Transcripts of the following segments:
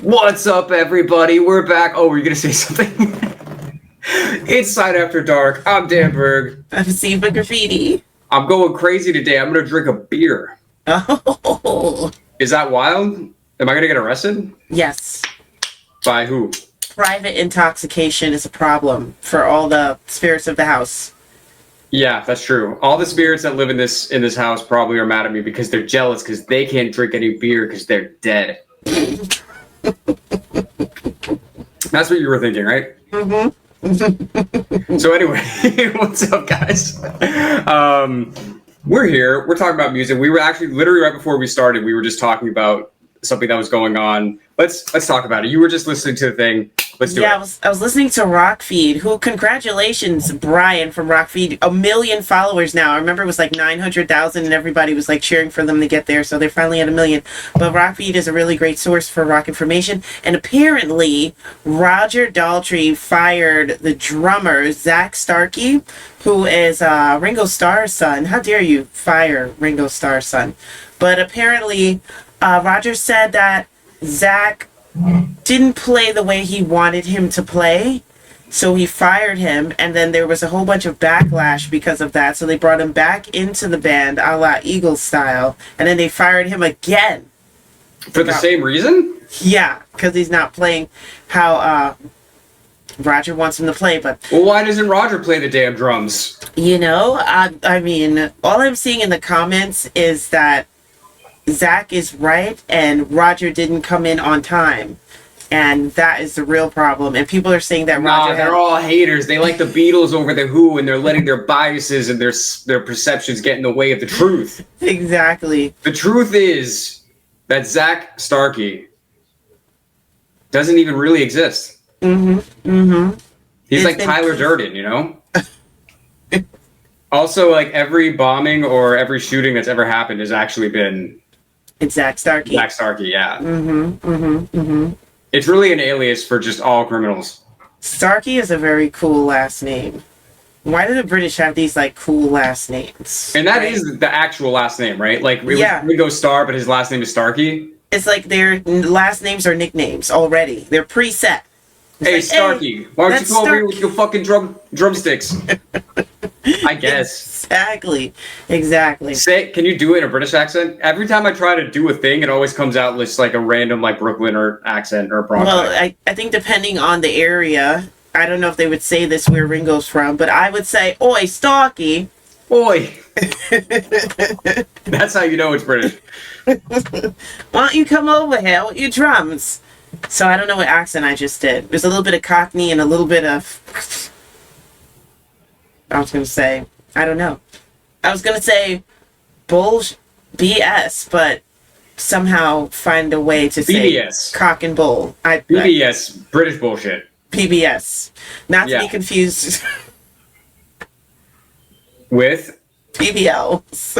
What's up, everybody? We're back. Oh, were you gonna say something? It's Side After Dark. I'm Dan Berg. I'm Sifa Graffiti. I'm going crazy today. I'm gonna drink a beer. Oh, Is that wild? Am I gonna get arrested? yes. By who? Private intoxication is a problem for all the spirits of the house. Yeah, that's true. All the spirits that live in this house probably are mad at me because they're jealous because they can't drink any beer because they're dead. That's what you were thinking, right? So anyway, what's up, guys? We're here. We're talking about music. We were actually literally right before we started. We were just talking about something that was going on. Let's talk about it. You were just listening to the thing. Let's do it. I was listening to Rockfeed, who, congratulations, Brian from Rockfeed, 1 million followers now. I remember it was like 900,000 and everybody was like cheering for them to get there, so they're finally at 1 million. But Rockfeed is a really great source for rock information, and apparently Roger Daltrey fired the drummer, Zach Starkey, who is Ringo Starr's son. How dare you fire Ringo Starr's son? But apparently Roger said that Zach didn't play the way he wanted him to play, so he fired him, and then there was a whole bunch of backlash because of that, so they brought him back into the band a la Eagles style, and then they fired him again. For the same reason? Yeah, because he's not playing how Roger wants him to play. But well, why doesn't Roger play the damn drums? you know, I mean, all I'm seeing in the comments is that Zach is right and Roger didn't come in on time, and that is the real problem. And people are saying that Roger they're all haters. They like the Beatles over the Who, and they're letting their biases and their perceptions get in the way of the truth. Exactly. The truth is that Zach Starkey doesn't even really exist. He's like Tyler Durden, you know? Also, like, every bombing or every shooting that's ever happened has actually been It's Zach Starkey. Zach Starkey, yeah. It's really an alias for just all criminals. Starkey is a very cool last name. Why do the British have these like cool last names? And that is the actual last name, right? Like, it was Ringo Starr, but his last name is Starkey. It's like their last names are nicknames already. They're preset. It's hey, like, Starkey, why don't you come over here with your fucking drumsticks? I guess. Exactly. Can you do it in a British accent? Every time I try to do a thing, it always comes out just like a random like Brooklyn or accent or Bronx. Well, I think depending on the area, I don't know if they would say this where Ringo's from, but I would say, "Oi, Starkey." Oi. That's how you know it's British. Why don't you come over here with your drums? So I don't know what accent I just did. There's a little bit of Cockney and a little bit of... I was going to say... I don't know. I was going to say BS, but somehow find a way to say BBS. cock and bull. BBS, British bullshit. PBS. Not to be confused with BBLs.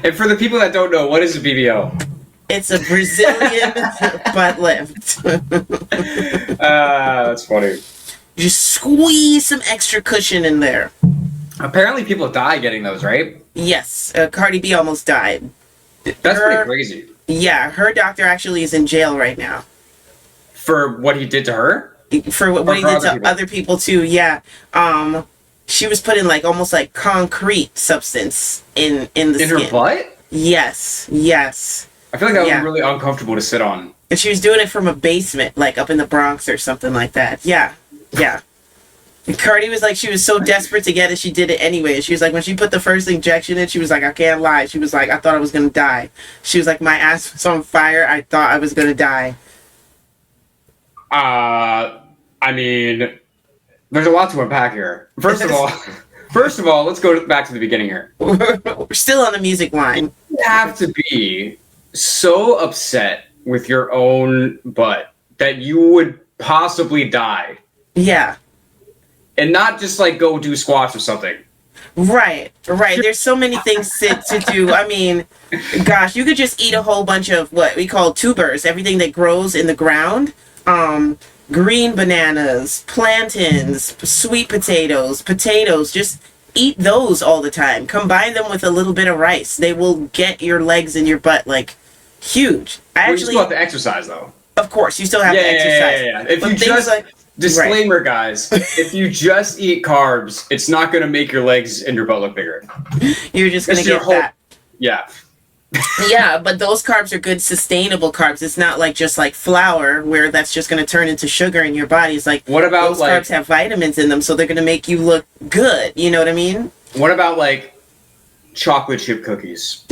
And for the people that don't know, what is a BBL? It's a Brazilian butt lift. That's funny. Just squeeze some extra cushion in there. Apparently people die getting those, right? Yes. Cardi B almost died. That's pretty crazy. Yeah, her doctor actually is in jail right now. For what he did to her? For what he did to other people too, yeah. She was put in like almost like concrete substance in the skin. In her butt? Yes. I feel like that would be really uncomfortable to sit on. And she was doing it from a basement, like up in the Bronx or something like that. Yeah. And Cardi was like, she was so desperate to get it, she did it anyway. She was like, when she put the first injection in, she was like, I can't lie. She was like, I thought I was going to die. She was like, my ass was on fire. I thought I was going to die. I mean, there's a lot to unpack here. First of all, let's go back to the beginning here. We're still on the music line. You have to be so upset with your own butt that you would possibly die. Yeah. And not just like go do squats or something. Right. There's so many things to do. I mean, gosh, you could just eat a whole bunch of what we call tubers, everything that grows in the ground. Green bananas, plantains, sweet potatoes, just eat those all the time. Combine them with a little bit of rice. They will get your legs and your butt like Huge. I Well, you actually, still have to exercise though. of course, you still have to exercise. Yeah. If But you things just like disclaimer, guys, if you just eat carbs, it's not going to make your legs and your butt look bigger. you're just gonna It's your get whole fat. yeah. Yeah, but those carbs are good sustainable carbs. It's not like just like flour where that's just going to turn into sugar in your body. It's like What about those like carbs have vitamins in them, so they're going to make you look good. You know what I mean? what about like chocolate chip cookies?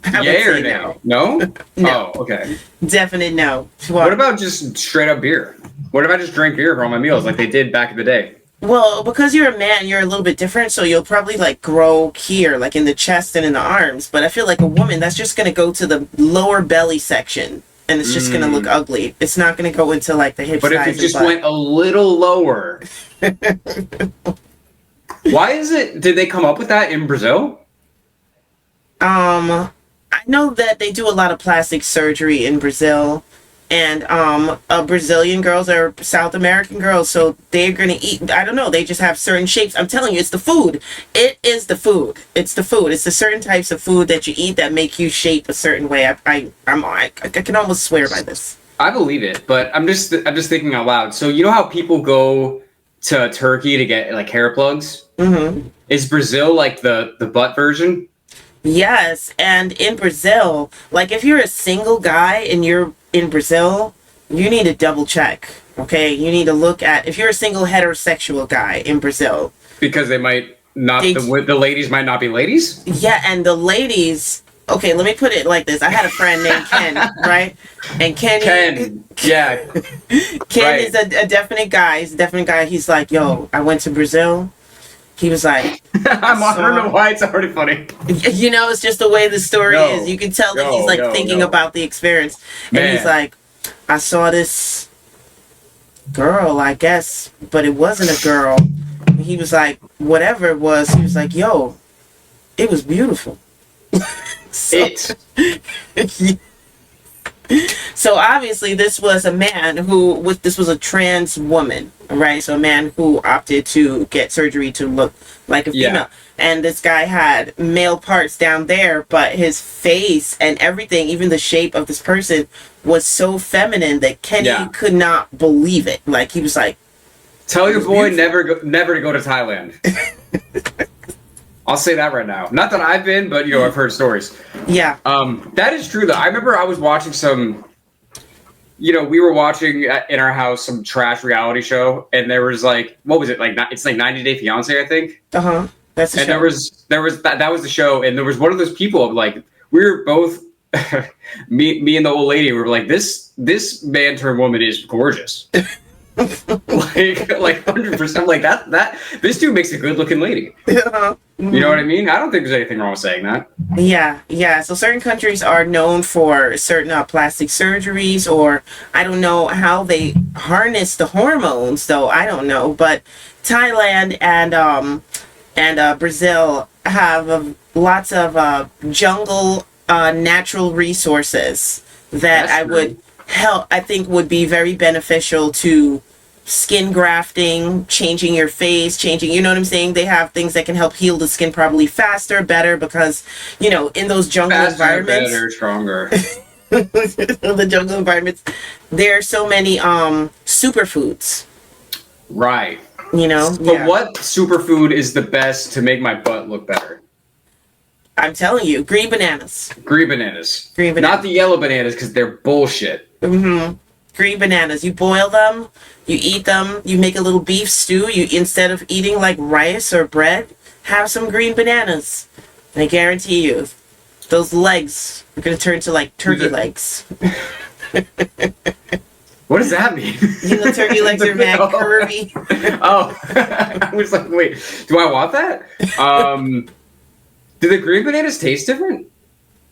I would Yay or say nay? no. No? No. Oh, okay. Definite no. What about just straight up beer? What if I just drank beer for all my meals like they did back in the day? Well, because you're a man, you're a little bit different, so you'll probably like grow here, like in the chest and in the arms. But I feel like a woman, that's just going to go to the lower belly section, and it's just going to look ugly. It's not going to go into like the hips, But if thighs, it and just butt. went a little lower. Why is it? Did they come up with that in Brazil? I know that they do a lot of plastic surgery in Brazil, and Brazilian girls are South American girls, so they're gonna eat. I don't know. They just have certain shapes. I'm telling you, it's the food. It is the food. It's the food. It's the certain types of food that you eat that make you shape a certain way. I can almost swear by this. I believe it, but I'm just thinking out loud. So you know how people go to Turkey to get like hair plugs? Mm-hmm. Is Brazil like the butt version? Yes, and in Brazil, like if you're a single guy and you're in Brazil, you need to double check. Okay, you need to look at if you're a single heterosexual guy in Brazil. Because they might not the ladies might not be ladies? Yeah, and the ladies. Okay, let me put it like this. I had a friend named Ken, right? And Ken, yeah. Ken Right. is a definite guy. He's a definite guy. He's like, yo, I went to Brazil. He was like, I don't know why it's already funny. you know, it's just the way the story is. You can tell that he's like thinking about the experience. And Man. he's like, I saw this girl, I guess, but it wasn't a girl. And he was like, whatever it was, he was like, yo, it was beautiful. So obviously this was a man this was a trans woman, right? So a man who opted to get surgery to look like a female. Yeah. And this guy had male parts down there, but his face and everything, even the shape of this person, was so feminine that Kenny could not believe it. Like he was like, tell your boy never to go to Thailand. I'll say that right now. Not that I've been, but I've heard stories. Yeah. That is true though. I remember I was watching some. We were watching in our house some trash reality show, and there was like, what was it like? It's like 90 Day Fiance, I think. That's the show. There was that was the show, and there was one of those people like we were both me and the old lady were like this man turned woman is gorgeous. like 100% like that this dude makes a good looking lady. You know what I mean? I don't think there's anything wrong with saying that. Yeah. So certain countries are known for certain plastic surgeries, or I don't know how they harness the hormones, though. I don't know. But Thailand and Brazil have lots of jungle natural resources that I think would be very beneficial to skin grafting, changing your face, you know what I'm saying? They have things that can help heal the skin probably faster, better, because, in those jungle environments. Better, stronger. The jungle environments, there are so many superfoods. Right. But what superfood is the best to make my butt look better? I'm telling you, green bananas. Green bananas. Green bananas. Not the yellow bananas, because they're bullshit. Mm-hmm. Green bananas. You boil them, you eat them, you make a little beef stew. You instead of eating like rice or bread, have some green bananas. And I guarantee you, those legs are gonna turn to like turkey legs. What does that mean? Turkey legs are mad curvy. I was like, wait, do I want that? Do the green bananas taste different?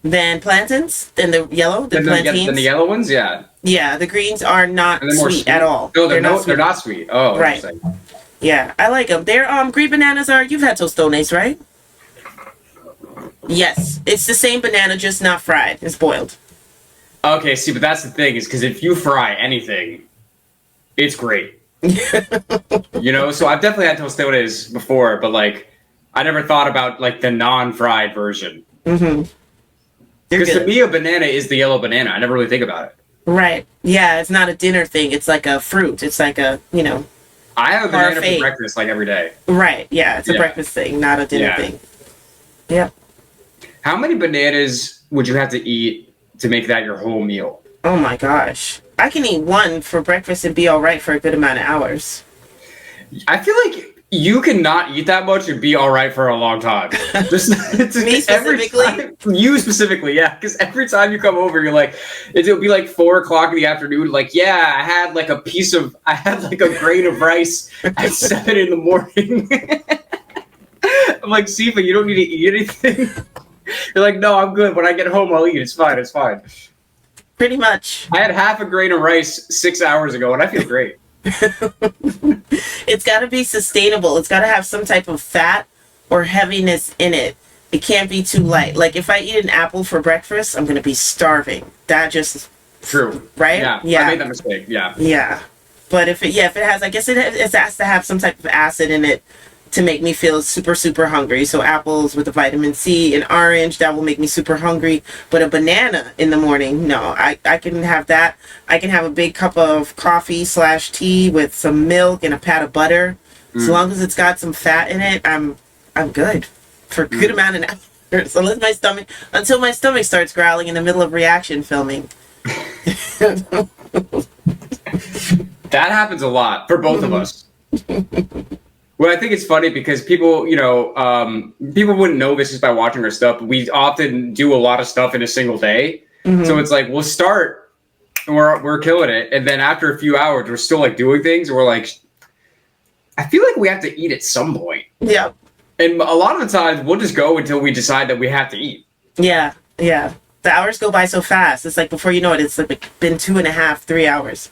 Than plantains? Than the yellow? Than plantains? Than the yellow ones? Yeah. Yeah, the greens are not sweet at all. No, they're not sweet. Oh, right. Yeah, I like them. They're green bananas you've had tostones, right? Yes, it's the same banana, just not fried. It's boiled. Okay, see, but that's the thing, is because if you fry anything, it's great. So I've definitely had tostones before, but like I never thought about like the non-fried version. Mm-hmm. You're Because to good. me, a banana is the yellow banana. I never really think about it. Right. Yeah, it's not a dinner thing. It's like a fruit. It's like a, I have a banana parfait. for breakfast like every day. Right. Yeah, it's a Yeah. breakfast thing, not a dinner Yeah. thing. Yep. How many bananas would you have to eat to make that your whole meal? Oh my gosh. I can eat one for breakfast and be all right for a good amount of hours. I feel like you cannot eat that much and be all right for a long time. Just Me specifically? You specifically, yeah. Because every time you come over, you're like, it'll be like 4 o'clock in the afternoon. Like, yeah, I had like a grain of rice at 7 in the morning. I'm like, Sifa, you don't need to eat anything. You're like, no, I'm good. When I get home, I'll eat. It's fine. It's fine. Pretty much. I had half a grain of rice 6 hours ago, and I feel great. It's got to be sustainable. It's got to have some type of fat or heaviness in it. It can't be too light. Like if I eat an apple for breakfast, I'm going to be starving. That just True. right? Yeah. I made that mistake. Yeah. Yeah. But if it has, I guess it has to have some type of acid in it to make me feel super, super hungry. So apples with the vitamin C, an orange, that will make me super hungry. But a banana in the morning, no. I can have that. I can have a big cup of coffee/tea with some milk and a pat of butter. As long as it's got some fat in it, I'm good for a good amount of hours. Until my stomach starts growling in the middle of reaction filming. That happens a lot for both of us. Well, I think it's funny because people, people wouldn't know this just by watching our stuff, but we often do a lot of stuff in a single day. So it's like, we'll start and we're killing it. And then after a few hours, we're still like doing things. And we're like, I feel like we have to eat at some point. Yep. And a lot of the times we'll just go until we decide that we have to eat. Yeah. Yeah. The hours go by so fast. It's like before you know it, it's like been 2.5, 3 hours.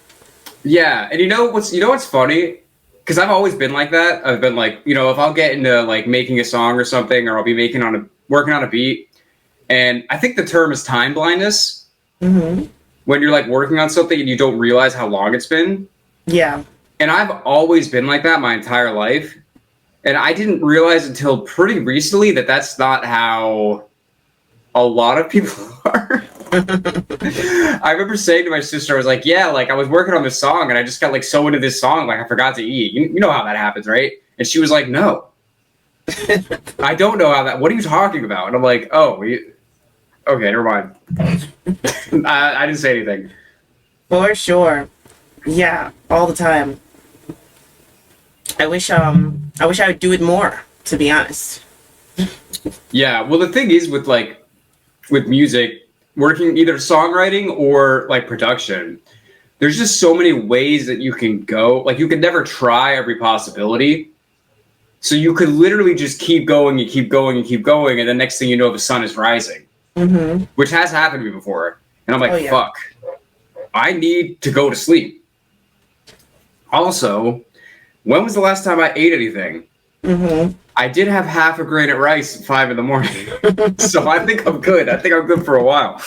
Yeah. And you know what's funny? Because I've always been like that. I've been like, if I'll get into like making a song or something, or I'll be working on a beat. And I think the term is time blindness. When you're like working on something and you don't realize how long it's been. Yeah. And I've always been like that my entire life. And I didn't realize until pretty recently that that's not how a lot of people are. I remember saying to my sister, I was like, yeah, like I was working on this song and I just got like so into this song, like I forgot to eat. You know how that happens, right? And she was like, no. I don't know how that, what are you talking about? And I'm like, okay, never mind. I didn't say anything. For sure. Yeah, all the time. I wish I would do it more, to be honest. Yeah, well the thing is with music, working either songwriting or like production, there's just so many ways that you can go. Like you can never try every possibility. So you could literally just keep going and keep going and keep going, and the next thing you know, the sun is rising. Which has happened to me before. And I'm like, fuck, I need to go to sleep. Also, when was the last time I ate anything? I did have half a grain of rice at 5 in the morning. So I think I'm good. I think I'm good for a while.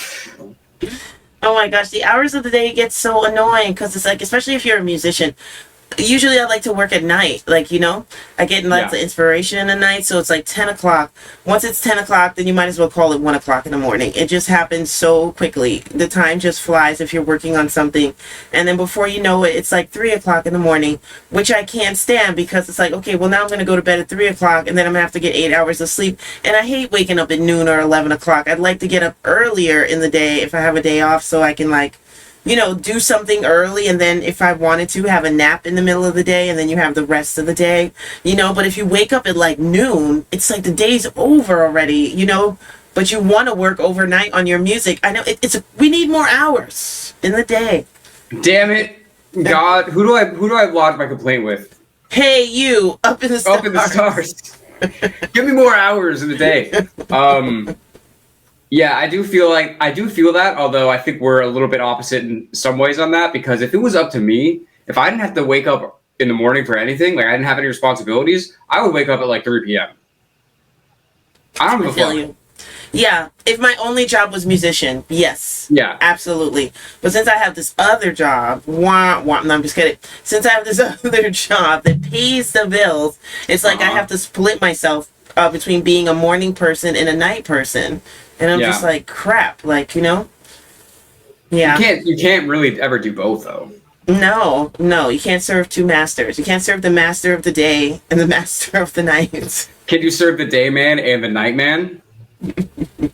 Oh my gosh, the hours of the day get so annoying because it's like, especially if you're a musician, usually I like to work at night, like, I get lots of inspiration in the night, so it's like 10 o'clock. Once it's 10 o'clock, then you might as well call it 1 o'clock in the morning. It just happens so quickly. The time just flies if you're working on something. And then before you know it, it's like 3 o'clock in the morning, which I can't stand because it's like, okay, well now I'm going to go to bed at 3 o'clock and then I'm going to have to get 8 hours of sleep. And I hate waking up at noon or 11 o'clock. I'd like to get up earlier in the day if I have a day off so I can do something early, and then if I wanted to have a nap in the middle of the day, and then you have the rest of the day, but if you wake up at like noon, it's like the day's over already, but you want to work overnight on your music. I know we need more hours in the day. Damn it. God, who do I lodge my complaint with? Hey, you up in the stars. Up in the stars. Give me more hours in the day. Yeah, I do feel that, although I think we're a little bit opposite in some ways on that, because if it was up to me, if I didn't have to wake up in the morning for anything, like I didn't have any responsibilities, I would wake up at like 3 p.m. I don't give a fuck. Yeah, if my only job was musician, yes. Yeah. Absolutely. But since I have this other job, no, I'm just kidding. Since I have this other job that pays the bills, it's like I have to split myself between being a morning person and a night person. And I'm Yeah. just like, crap, like, you know? Yeah. You can't really ever do both though. No, you can't serve two masters. You can't serve the master of the day and the master of the night. Can you serve the day man and the night man? Day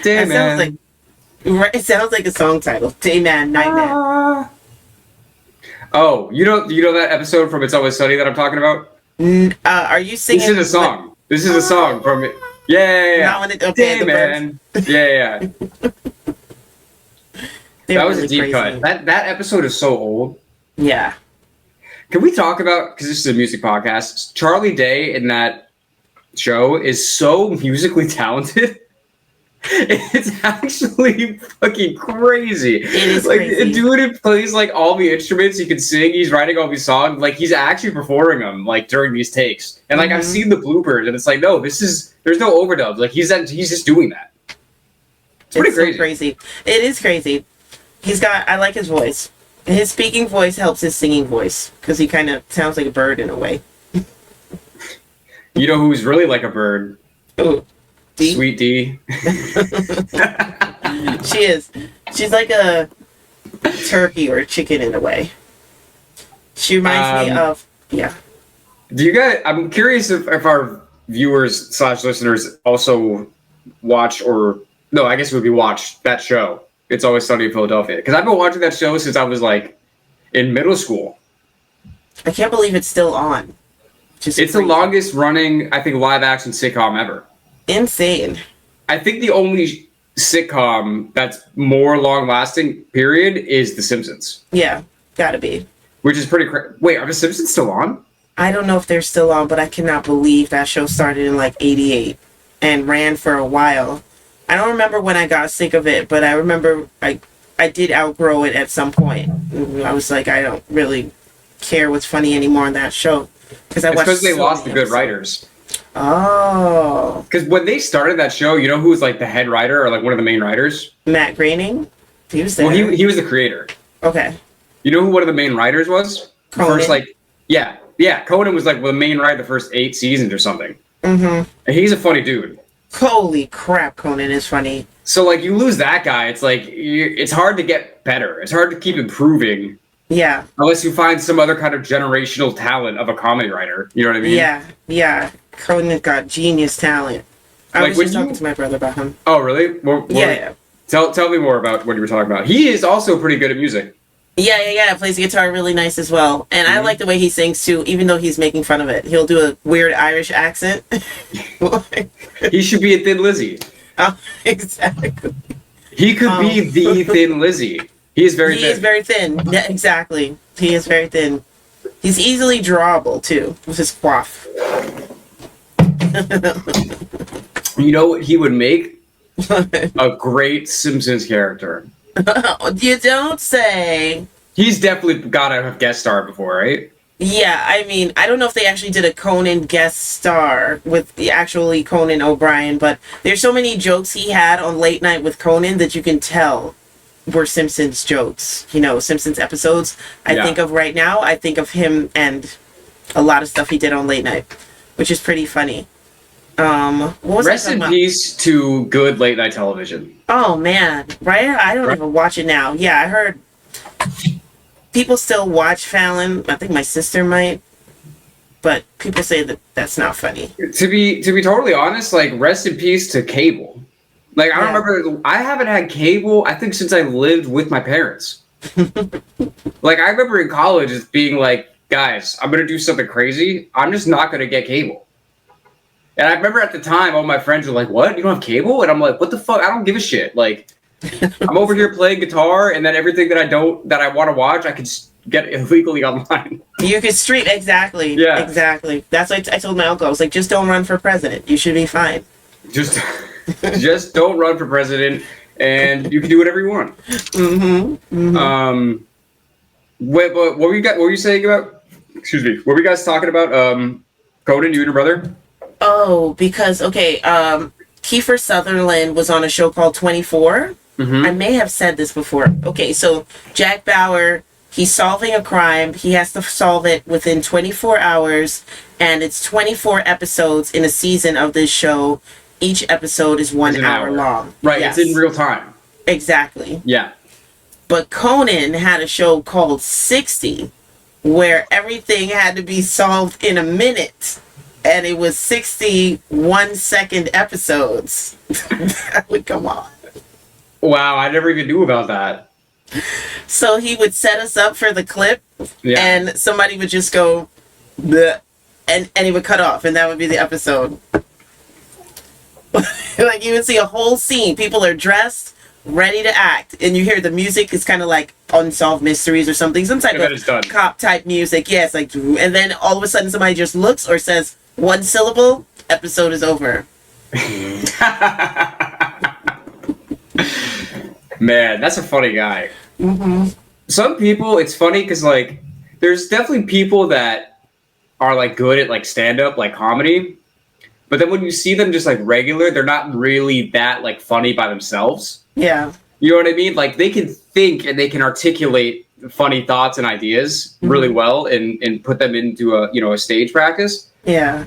That man. sounds like it sounds like a song title. Day man, night man. Oh, you know that episode from It's Always Sunny that I'm talking about? Are you singing? This is a song. This is a song from it. Yeah. Not when it, okay, Day the man. Yeah. That was really a deep crazy. cut. That episode is so old. Yeah. Can we talk about, because this is a music podcast, Charlie Day in that show is so musically talented. It's actually fucking crazy. It is like crazy. a dude who plays like all the instruments, he can sing, he's writing all these songs, like he's actually performing them like during these takes. And like I've seen the bloopers and it's like, no, there's no overdubs. Like he's just doing that. It's pretty crazy. So crazy. It is crazy. I like his voice. His speaking voice helps his singing voice because he kind of sounds like a bird in a way. You know who's really like a bird? Ooh. D? Sweet D. She is. She's like a turkey or a chicken in a way. She reminds me of, yeah. Do you guys, I'm curious if our viewers / listeners also watch no, I guess it would be watch that show. It's Always Sunny in Philadelphia. Because I've been watching that show since I was like in middle school. I can't believe it's still on. It's the longest running, I think, live action sitcom ever. Insane. I think the only sitcom that's more long lasting, period, is The Simpsons. Yeah, gotta be. Which is pretty crazy. Wait, are The Simpsons still on? I don't know if they're still on, but I cannot believe that show started in like 88 and ran for a while. I don't remember when I got sick of it, but I remember I did outgrow it at some point. I was like, I don't really care what's funny anymore on that show. Because they lost the good writers. Oh. Because when they started that show, you know who was like the head writer or like one of the main writers? Matt Groening? He was there. Well, he was the creator. Okay. You know who one of the main writers was? Conan. First, yeah, Conan was like the main writer the first 8 seasons or something. Mm-hmm. And he's a funny dude. Holy crap, Conan is funny. So like you lose that guy, it's like it's hard to get better. It's hard to keep improving. Yeah. Unless you find some other kind of generational talent of a comedy writer. You know what I mean? Yeah. Conan got genius talent. I Like, was when just talking to my brother about him. Oh, really? Yeah. Tell me more about what you were talking about. He is also pretty good at music. Yeah. Plays the guitar really nice as well. And I like the way he sings too, even though he's making fun of it. He'll do a weird Irish accent. He should be a Thin Lizzy. Oh, exactly. He could be the Thin Lizzy. He is very thin. He is very thin. Yeah, exactly. He is very thin. He's easily drawable too, with his quaff. You know what he would make? A great Simpsons character. You don't say. He's definitely got to have guest starred before, right? Yeah, I mean, I don't know if they actually did a Conan guest star with the actually Conan O'Brien, but there's so many jokes he had on Late Night with Conan that you can tell were Simpsons jokes. You know, Simpsons episodes. I think of right now, I think of him and a lot of stuff he did on Late Night, which is pretty funny. What was Rest in peace to good late night television. Oh man, right? I don't even watch it now. Yeah, I heard people still watch Fallon. I think my sister might, but people say that that's not funny. To be totally honest, like rest in peace to cable. Like I remember, I haven't had cable. I think since I lived with my parents. Like I remember in college, it's being like, guys, I'm gonna do something crazy. I'm just not gonna get cable. And I remember at the time, all my friends were like, "What? You don't have cable?" And I'm like, "What the fuck? I don't give a shit." Like, I'm over here playing guitar, and then everything that I want to watch, I could get illegally online. You could stream exactly. Yeah, exactly. That's what I told my uncle. I was like, "Just don't run for president. You should be fine." Just don't run for president, and you can do whatever you want. What were you saying about? Excuse me. What were you guys talking about? Conan, you and your brother. Oh, because Kiefer Sutherland was on a show called 24. I may have said this before. Okay, so Jack Bauer, he's solving a crime. He has to solve it within 24 hours, and it's 24 episodes in a season of this show each episode is It's an 1 hour long. Right, Yes. it's in real time. Exactly. Yeah. But Conan had a show called 60 where everything had to be solved in a minute. And it was 60 1-second episodes. That would come on. Wow, I never even knew about that. So he would set us up for the clip, Yeah. and somebody would just go, bleh, and he would cut off, and that would be the episode. Like, you would see a whole scene. People are dressed, ready to act, and you hear the music is kind of like Unsolved Mysteries or something, some type of cop type music. Yeah, it's like, and then all of a sudden somebody just looks or says one syllable, episode is over. Man, that's a funny guy. Mm-hmm. Some people, it's funny because, like, there's definitely people that are, like, good at, like, stand-up, like, comedy. But then when you see them just, like, regular, they're not really that, like, funny by themselves. Yeah. You know what I mean? Like, they can think and they can articulate funny thoughts and ideas really well and put them into a stage practice. Yeah.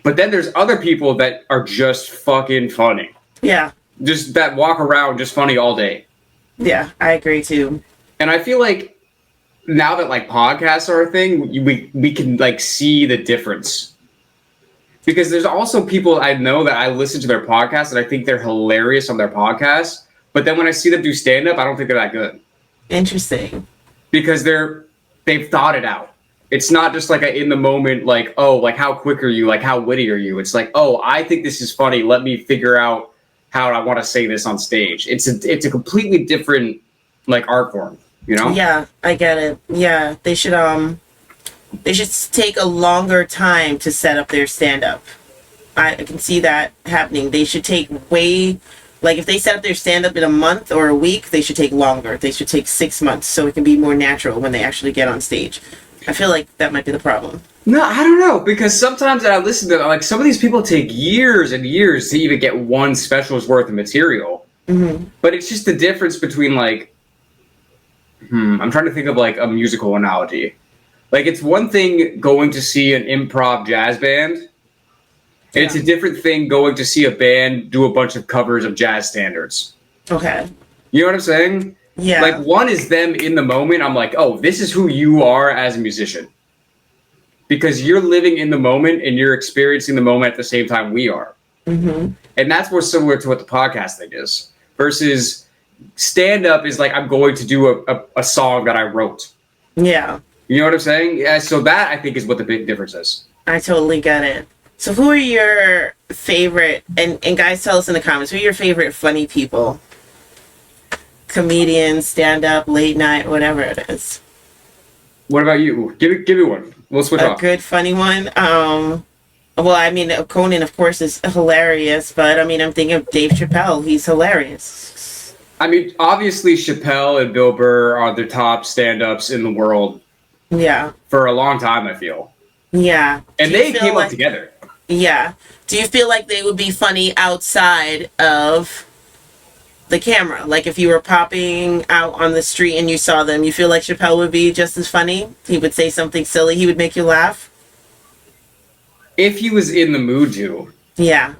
But then there's other people that are just fucking funny. Yeah. Just that walk around just funny all day. Yeah, I agree too. And I feel like now that like podcasts are a thing, we can like see the difference. Because there's also people I know that I listen to their podcasts and I think they're hilarious on their podcasts. But then when I see them do stand-up, I don't think they're that good. Interesting. Because they've thought it out. It's not just like a in the moment, like, oh, like how quick are you? Like how witty are you? It's like, oh, I think this is funny. Let me figure out how I want to say this on stage. It's a completely different like art form, you know? Yeah, I get it. Yeah, they should take a longer time to set up their stand-up. I can see that happening. They should take like if they set up their stand-up in a month or a week, they should take longer. They should take 6 months so it can be more natural when they actually get on stage. I feel like that might be the problem. No, I don't know, because sometimes I listen to like some of these people take years and years to even get one special's worth of material. Mm-hmm. But it's just the difference between like, I'm trying to think of like a musical analogy. Like it's one thing going to see an improv jazz band, and it's a different thing going to see a band do a bunch of covers of jazz standards. Okay. You know what I'm saying? Yeah. Like one is them in the moment. I'm like, oh, this is who you are as a musician. Because you're living in the moment and you're experiencing the moment at the same time we are. Mm-hmm. And that's more similar to what the podcast thing is. Versus stand-up is like, I'm going to do a song that I wrote. Yeah. You know what I'm saying? Yeah, so that, I think, is what the big difference is. I totally get it. So who are your favorite, and guys, tell us in the comments, who are your favorite funny people? Comedians, stand-up, late night, whatever it is. What about you? Give me one. We'll switch off. A good funny one. Well, I mean, Conan, of course, is hilarious, but I mean, I'm thinking of Dave Chappelle. He's hilarious. I mean, obviously, Chappelle and Bill Burr are the top stand-ups in the world. Yeah. For a long time, I feel. Yeah. And they came up together. Yeah. Do you feel like they would be funny outside of the camera? Like if you were popping out on the street and you saw them, you feel like Chappelle would be just as funny? He would say something silly. He would make you laugh? If he was in the mood to. Yeah.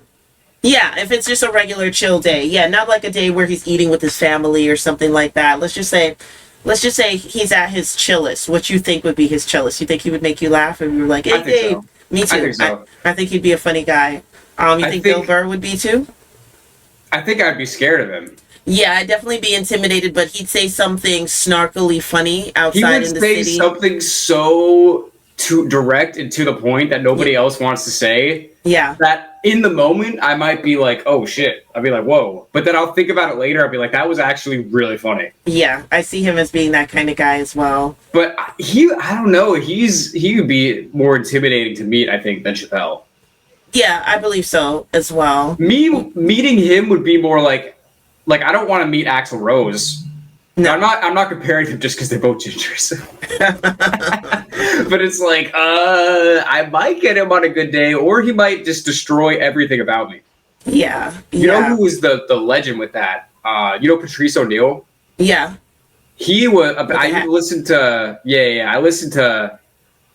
Yeah, if it's just a regular chill day. Yeah, not like a day where he's eating with his family or something like that. Let's just say he's at his chillest. What you think would be his chillest? You think he would make you laugh if you were like, hey, Dave? So. Me too. I think so. I think he'd be a funny guy. You think Bill Burr would be too? I think I'd be scared of him. Yeah, I'd definitely be intimidated, but he'd say something snarkily funny outside in the city. He would say something so direct and to the point that nobody else wants to say. Yeah. That in the moment, I might be like, oh shit. I'd be like, whoa. But then I'll think about it later. I'll be like, that was actually really funny. Yeah, I see him as being that kind of guy as well. But I don't know. He would be more intimidating to meet, I think, than Chappelle. Yeah, I believe so as well. Meeting him would be more like I don't want to meet Axl Rose. No, I'm not comparing them just because they're both gingers. But it's like, I might get him on a good day, or he might just destroy everything about me. Yeah. You know who was the legend with that? You know Patrice O'Neal? Yeah. He was. I listened to. I listened to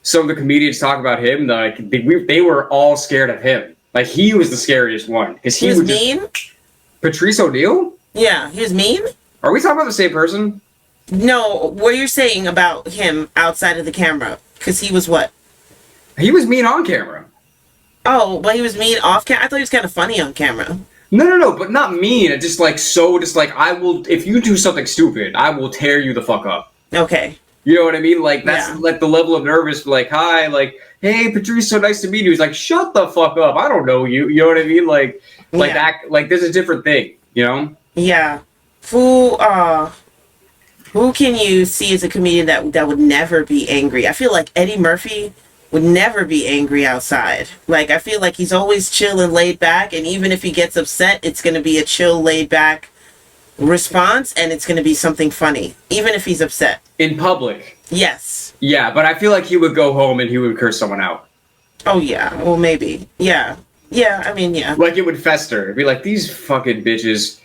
some of the comedians talk about him. Like they were all scared of him. Like, he was the scariest one. Because He was mean? Patrice O'Neal? Yeah, he was mean? Are we talking about the same person? No, what you're saying about him outside of the camera. Because he was what? He was mean on camera. Oh, but he was mean off camera? I thought he was kind of funny on camera. No, but not mean. It's just like, I will, if you do something stupid, I will tear you the fuck up. Okay. You know what I mean? Like, that's like the level of nervous, like, hi, like, hey, Patrice, so nice to meet you. He's like, shut the fuck up. I don't know you. You know what I mean? Like that, like, there's a different thing, you know? Yeah. Who can you see as a comedian that would never be angry? I feel like Eddie Murphy would never be angry outside. Like, I feel like he's always chill and laid back, and even if he gets upset, it's going to be a chill, laid back response, and it's going to be something funny, even if he's upset. In public. Yes. Yeah, but I feel like he would go home and he would curse someone out. Oh, yeah. Well, maybe. Yeah. Yeah, I mean, yeah. Like, it would fester. It'd be like, these fucking bitches.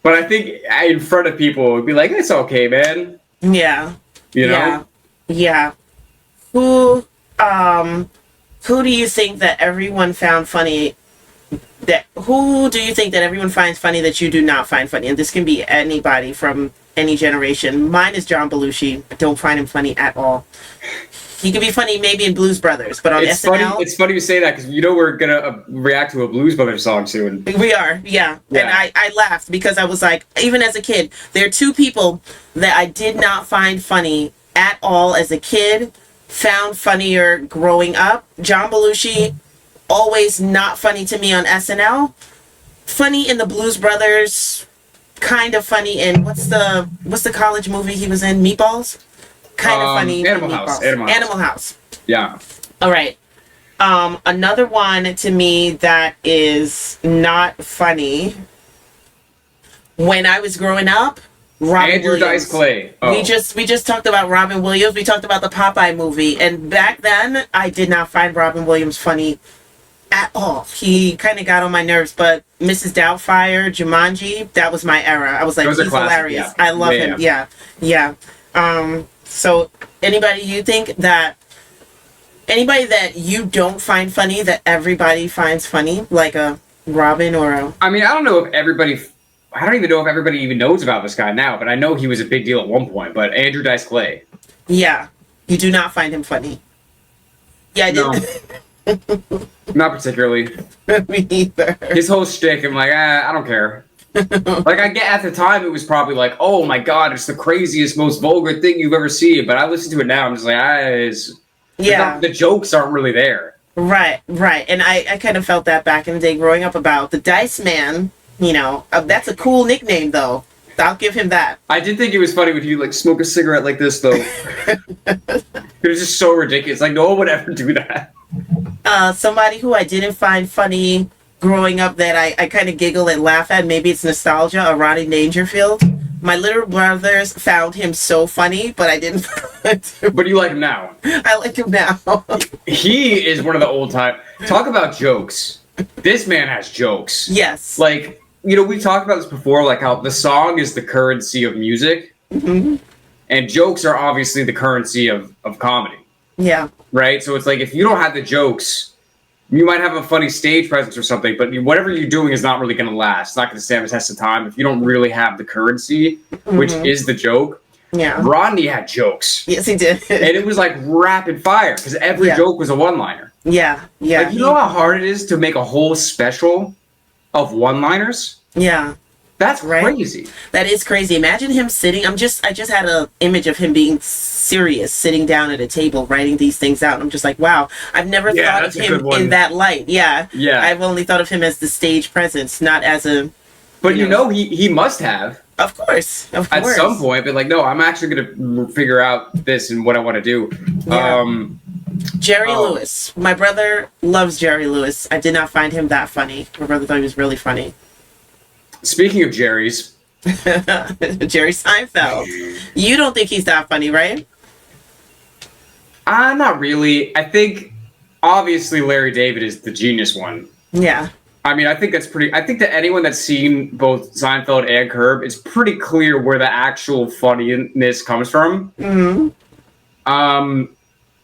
But I think in front of people, it would be like, it's okay, man. Yeah. You know? Yeah. Who do you think that everyone found funny? Who do you think that everyone finds funny that you do not find funny? And this can be anybody from any generation. Mine is John Belushi. I don't find him funny at all. He could be funny maybe in Blues Brothers, but on SNL... It's funny you say that, because we're going to react to a Blues Brothers song soon. We are, yeah. And I laughed because I was like, even as a kid, there are two people that I did not find funny at all as a kid, found funnier growing up. John Belushi, always not funny to me on SNL. Funny in the Blues Brothers, kind of funny in, what's the college movie he was in? Meatballs? Kind of funny. Animal House. Yeah. All right. Another one to me that is not funny. When I was growing up, Andrew Dice Clay. Oh. We just talked about Robin Williams. We talked about the Popeye movie, and back then I did not find Robin Williams funny at all. He kind of got on my nerves, but Mrs. Doubtfire, Jumanji, that was my era. I was like, he's hilarious. Yeah. I love him. Yeah. So anybody that you don't find funny that everybody finds funny, like a Robin or a... I mean, I don't even know if everybody even knows about this guy now, but I know he was a big deal at one point, but Andrew Dice Clay. Yeah. You do not find him funny. Yeah, I did. No. Not particularly. Me either. His whole shtick, I'm like, I don't care. Like, I get at the time, it was probably like, oh my god, it's the craziest, most vulgar thing you've ever seen. But I listen to it now, I'm just like, the jokes aren't really there. Right. And I kind of felt that back in the day growing up about the Dice Man. You know, that's a cool nickname, though. I'll give him that. I did think it was funny when he like smoke a cigarette like this, though. It was just so ridiculous. Like, no one would ever do that. Somebody who I didn't find funny growing up that I kind of giggle and laugh at, maybe it's nostalgia, Rodney Dangerfield. My little brothers found him so funny, but I didn't find him. But you like him now. I like him now. He is one of the old time. Talk about jokes. This man has jokes. Yes. Like, you know, we've talked about this before, like how the song is the currency of music. Mm-hmm. And jokes are obviously the currency of comedy. Yeah. Right? So it's like, if you don't have the jokes, you might have a funny stage presence or something, but whatever you're doing is not really going to last. It's not going to stand the test of time if you don't really have the currency, which is the joke. Yeah. Rodney had jokes. Yes, he did. And it was like rapid fire, because every joke was a one-liner. Yeah. Like, you know how hard it is to make a whole special of one-liners? Yeah. That's crazy. That is crazy. Imagine him sitting. I just had an image of him being serious, sitting down at a table, writing these things out. And I'm just like, wow, I've never thought of him in that light. Yeah. I've only thought of him as the stage presence, not as a... But you know he must have. Of course. At some point, but like, no, I'm actually going to figure out this and what I want to do. Yeah. Jerry Lewis. My brother loves Jerry Lewis. I did not find him that funny. My brother thought he was really funny. Speaking of Jerry's. Jerry Seinfeld. You don't think he's that funny, right? Not really. I think, obviously, Larry David is the genius one. Yeah. I mean, I think that anyone that's seen both Seinfeld and Curb, it's pretty clear where the actual funniness comes from. Mm-hmm.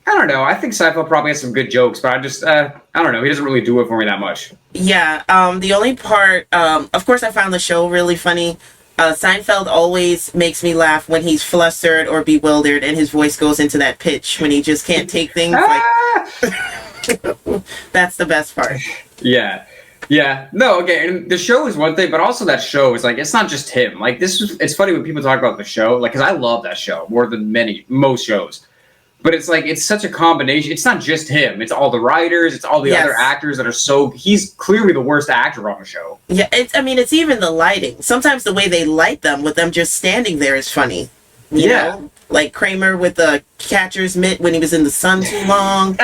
I don't know. I think Sifa probably has some good jokes, but I don't know. He doesn't really do it for me that much. Yeah. The only part, of course, I found the show really funny. Seinfeld always makes me laugh when he's flustered or bewildered and his voice goes into that pitch when he just can't take things. That's the best part. Yeah. Yeah. No, okay. And the show is one thing, but also that show is like, it's not just him. Like, it's funny when people talk about the show, like, because I love that show more than most shows. But it's like, it's such a combination. It's not just him. It's all the writers. It's all the other actors that are he's clearly the worst actor on the show. Yeah, it's even the lighting. Sometimes the way they light them with them just standing there is funny. You know? Like Kramer with the catcher's mitt when he was in the sun too long.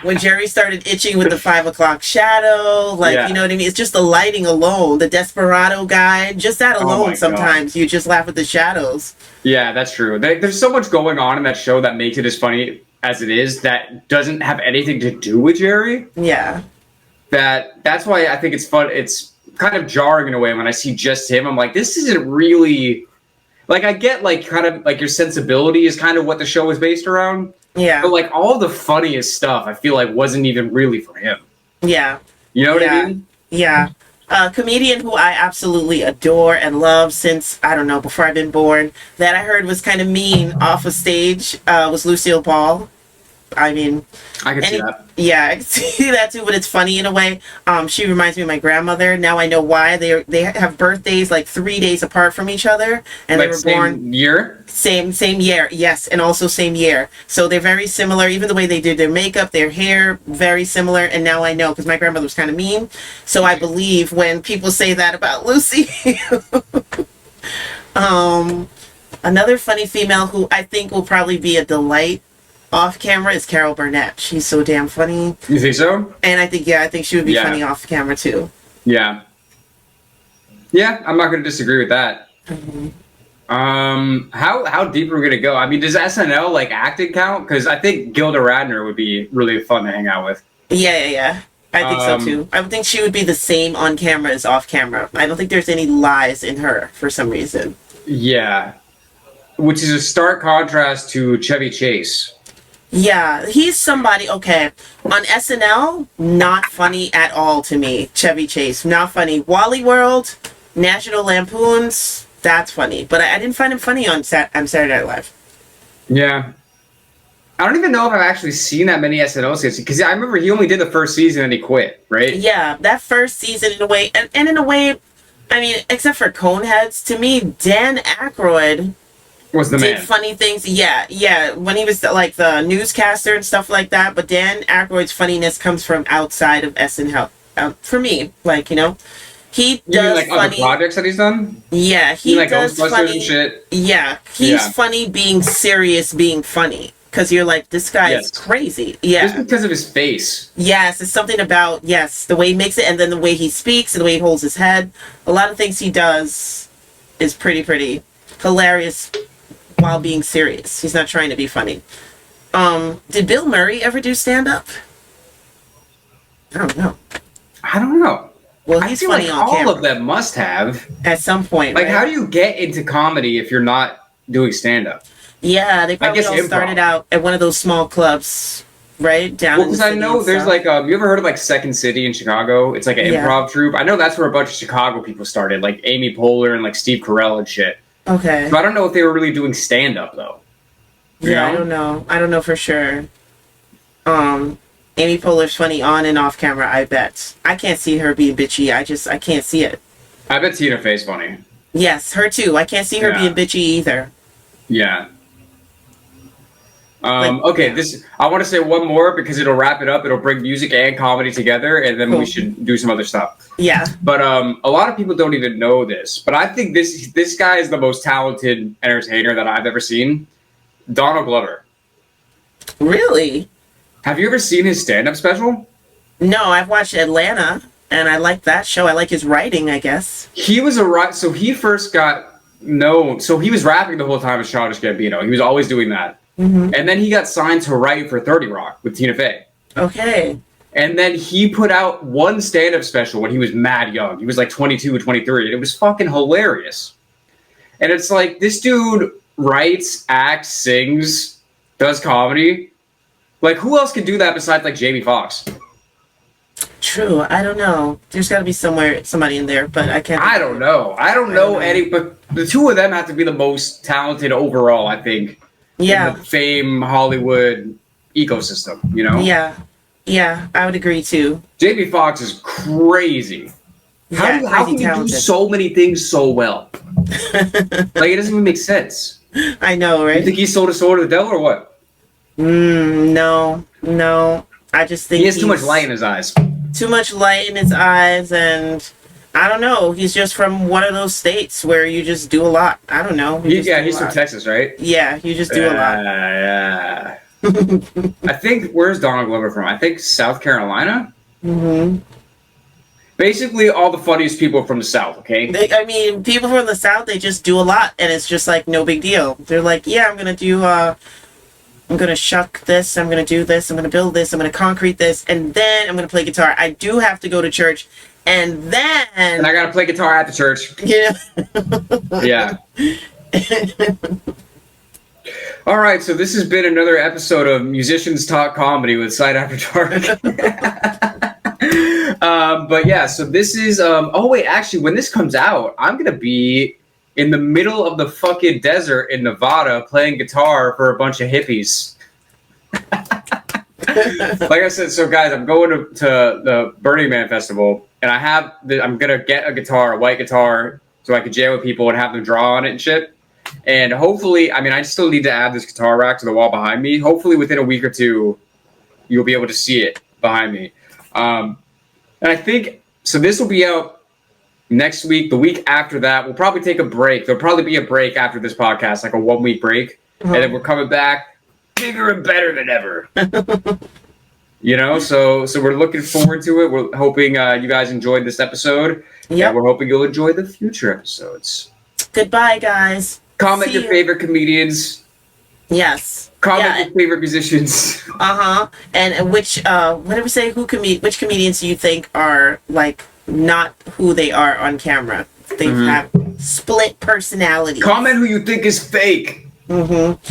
When Jerry started itching with the 5 o'clock shadow. Like, you know what I mean? It's just the lighting alone. The Desperado guy. Just that alone, sometimes you just laugh at the shadows. Yeah, that's true. There's so much going on in that show that makes it as funny as it is that doesn't have anything to do with Jerry. Yeah. That's why I think it's fun. It's kind of jarring in a way when I see just him. I'm like, this isn't really... Like, I get, like, kind of, like, your sensibility is kind of what the show is based around. Yeah. But, like, all the funniest stuff, I feel like, wasn't even really for him. Yeah. You know what I mean? Yeah. A comedian who I absolutely adore and love since, I don't know, before I've been born, that I heard was kind of mean off of stage was Lucille Ball. I mean... I can see that. Yeah, I can see that too, but it's funny in a way. She reminds me of my grandmother. Now I know why. They have birthdays like 3 days apart from each other. And like they were born... Same year? Same year, yes, and also same year. So they're very similar. Even the way they did their makeup, their hair, very similar. And now I know, because my grandmother was kind of mean. So I believe when people say that about Lucy. Another funny female who I think will probably be a delight off camera is Carol Burnett. She's so damn funny. You think so? And I think she would be funny off camera too. Yeah. Yeah, I'm not going to disagree with that. How deep are we going to go? I mean, does SNL like acting count? Because I think Gilda Radner would be really fun to hang out with. Yeah. I think so too. I would think she would be the same on camera as off camera. I don't think there's any lies in her for some reason. Yeah. Which is a stark contrast to Chevy Chase. Yeah, he's somebody, okay, on SNL, not funny at all to me. Chevy Chase, not funny. Wally World, National Lampoons, that's funny. But I didn't find him funny on Saturday Night Live. Yeah. I don't even know if I've actually seen that many SNL skits, because I remember he only did the first season and he quit, right? Yeah, that first season in a way, and in a way, I mean, except for Coneheads, to me, Dan Aykroyd... was the man. Did funny things, yeah. When he was like the newscaster and stuff like that. But Dan Aykroyd's funniness comes from outside of SNL. For me, like, you know, he does like funny other projects that he's done. Yeah, he like does funny and shit. Yeah, he's funny being serious, being funny. Because you're like, this guy is crazy. Yeah, just because of his face. Yes, it's something about the way he makes it, and then the way he speaks, and the way he holds his head. A lot of things he does is pretty hilarious. While being serious. He's not trying to be funny. Did Bill Murray ever do stand-up? I don't know. Well, he's funny like on camera. All of them must have. At some point, like, right? how do you get into comedy if you're not doing stand-up? Yeah, they probably all started out at one of those small clubs, right? Down in the city. Because I know there's like, you ever heard of like Second City in Chicago? It's like an improv troupe. I know that's where a bunch of Chicago people started, like Amy Poehler and like Steve Carell and shit. Okay. So I don't know if they were really doing stand-up, though. You know? I don't know. I don't know for sure. Amy Poehler's funny on and off camera, I bet. I can't see her being bitchy. I can't see it. I bet Tina Fey's funny. Yes, her too. I can't see her being bitchy either. Yeah. Okay, I want to say one more because it'll wrap it up. It'll bring music and comedy together, and then we should do some other stuff. Yeah. But a lot of people don't even know this, but I think this guy is the most talented entertainer that I've ever seen. Donald Glover. Really? Have you ever seen his stand-up special? No, I've watched Atlanta, and I like that show. I like his writing, I guess. He was so he first got known. So he was rapping the whole time as Childish Gambino. He was always doing that. Mm-hmm. And then he got signed to write for 30 Rock with Tina Fey. Okay. And then he put out one stand-up special when he was mad young. He was like 22 or 23. And it was fucking hilarious. And it's like, this dude writes, acts, sings, does comedy. Like, who else could do that besides like Jamie Foxx? True. I don't know. There's got to be somebody in there, but I can't. I don't know. I don't know any, but the two of them have to be the most talented overall, I think. Yeah. In the fame Hollywood ecosystem, you know? Yeah. Yeah, I would agree too. Jamie Foxx is crazy. Yeah, How crazy can you do talented. so many things so well? Like, it doesn't even make sense. I know, You right? think he sold his soul to the devil or what? No. I just think He has too much light in his eyes. Too much light in his eyes, and I don't know. He's just from one of those states where you just do a lot. I don't know. He's from Texas, right? Yeah, you just do a lot. Yeah. I think, where's Donald Glover from? I think South Carolina? Mm-hmm. Basically, all the funniest people from the South, okay? I mean, people from the South, they just do a lot, and it's just like no big deal. They're like, yeah, I'm gonna shuck this, I'm gonna do this, I'm gonna build this, I'm gonna concrete this, and then I'm gonna play guitar. I do have to go to church, and then... And I gotta play guitar at the church. Yeah. Yeah. All right, so this has been another episode of Musicians Talk Comedy with Side After Dark. But yeah, so this is... oh, wait, actually, when this comes out, I'm gonna be in the middle of the fucking desert in Nevada playing guitar for a bunch of hippies. Like I said, so guys, I'm going to the Burning Man festival, and I'm gonna get a guitar, a white guitar, so I can jam with people and have them draw on it and shit. And hopefully, I mean, I still need to add this guitar rack to the wall behind me. Hopefully, within a week or two, you'll be able to see it behind me. And I think, so this will be out next week. The week after that, we'll probably take a break. There'll probably be a break after this podcast, like a 1 week break. And then we're coming back bigger and better than ever. You know, so we're looking forward to it. We're hoping you guys enjoyed this episode. Yeah, we're hoping you'll enjoy the future episodes. Goodbye, guys. Comment your favorite comedians. Yes. Comment your favorite musicians. And which what did we say? Which comedians do you think are like not who they are on camera? They have split personalities. Comment who you think is fake. Our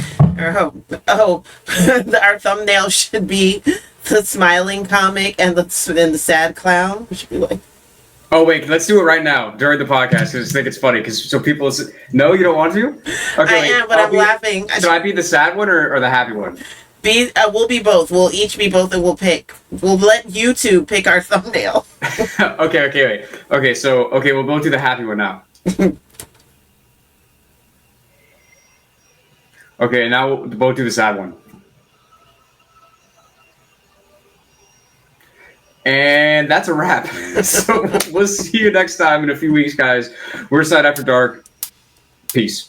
thumbnail should be the smiling comic and the sad clown. We should be like. Oh wait, let's do it right now during the podcast because I think it's funny. So people listen. No, you don't want to. Okay, I am, but I'm laughing. Should I be the sad one or the happy one? We'll be both. We'll each be both, and we'll pick. We'll let YouTube pick our thumbnail. Okay, wait. Okay, we'll go to the happy one now. Okay, now we'll both do the sad one. And that's a wrap. So we'll see you next time in a few weeks, guys. We're Side After Dark. Peace.